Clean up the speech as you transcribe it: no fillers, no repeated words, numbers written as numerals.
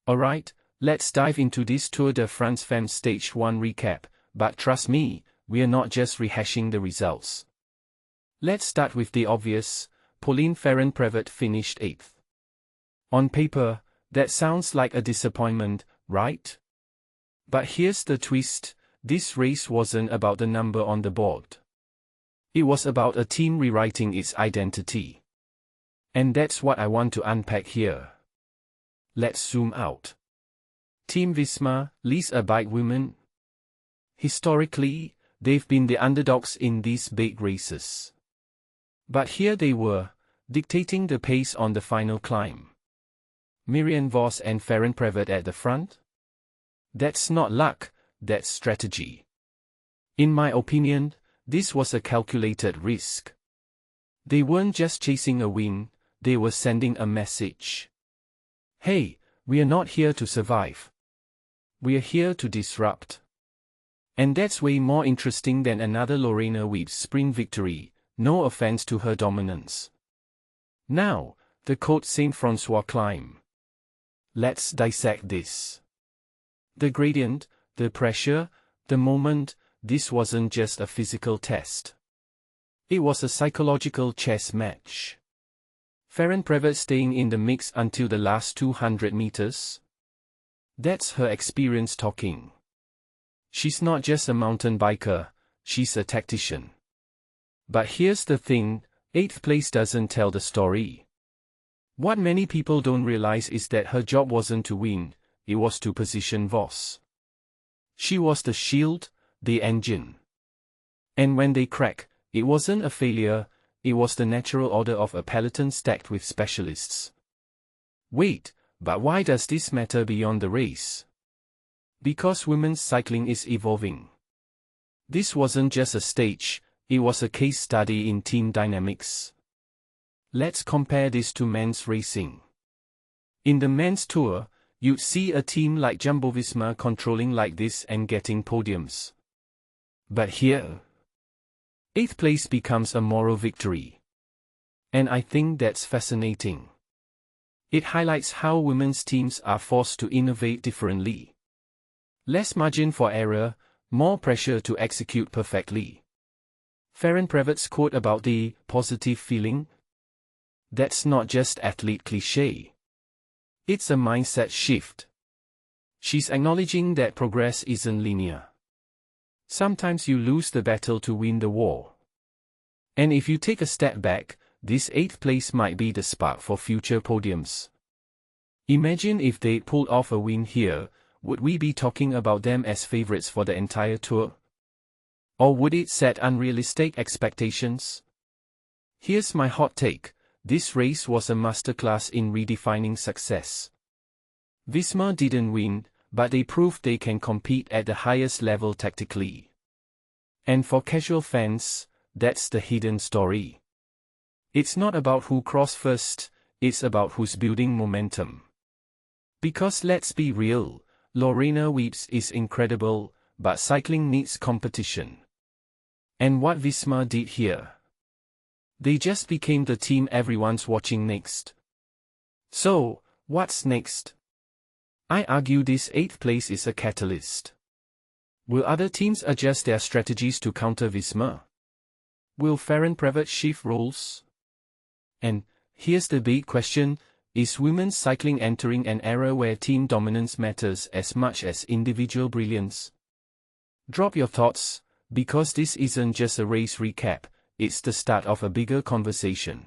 Alright, let's dive into this Tour de France Femmes Stage 1 recap, but trust me, we're not just rehashing the results. Let's start with the obvious. Pauline Ferrand-Prévot finished 8th. On paper, that sounds like a disappointment, right? But here's the twist, this race wasn't about the number on the board. It was about a team rewriting its identity. And that's what I want to unpack here. Let's zoom out. Team Visma, Lease a bike women. Historically, they've been the underdogs in these big races. But here they were, dictating the pace on the final climb. Marianne and Ferrand-Prévot at the front? That's not luck, that's strategy. In my opinion, this was a calculated risk. They weren't just chasing a win, they were sending a message. Hey, we're not here to survive. We're here to disrupt. And that's way more interesting than another Lorena Wiebes sprint victory, no offense to her dominance. Now, the Côte Saint-François climb. Let's dissect this. The gradient, the pressure, the moment, this wasn't just a physical test. It was a psychological chess match. Ferrand-Prévot staying in the mix until the last 200 meters? That's her experience talking. She's not just a mountain biker, she's a tactician. But here's the thing, 8th place doesn't tell the story. What many people don't realize is that her job wasn't to win, it was to position Vos. She was the shield, the engine. And when they crack, it wasn't a failure, it was the natural order of a peloton stacked with specialists. Wait, but why does this matter beyond the race? Because women's cycling is evolving. This wasn't just a stage, it was a case study in team dynamics. Let's compare this to men's racing. In the men's tour, you'd see a team like Jumbo Visma controlling like this and getting podiums. But here, 8th place becomes a moral victory. And I think that's fascinating. It highlights how women's teams are forced to innovate differently. Less margin for error, more pressure to execute perfectly. Ferrand-Prévot's quote about the positive feeling? That's not just athlete cliché. It's a mindset shift. She's acknowledging that progress isn't linear. Sometimes you lose the battle to win the war. And if you take a step back, this 8th place might be the spark for future podiums. Imagine if they pulled off a win here, would we be talking about them as favorites for the entire tour? Or would it set unrealistic expectations? Here's my hot take, this race was a masterclass in redefining success. Visma didn't win, but they proved they can compete at the highest level tactically. And for casual fans, that's the hidden story. It's not about who crossed first, it's about who's building momentum. Because let's be real, Lorena Wiebes is incredible, but cycling needs competition. And what Visma did here? They just became the team everyone's watching next. So, what's next? I argue this 8th place is a catalyst. Will other teams adjust their strategies to counter Visma? Will Ferrand-Prévot shift roles? And, here's the big question, is women's cycling entering an era where team dominance matters as much as individual brilliance? Drop your thoughts, because this isn't just a race recap, it's the start of a bigger conversation.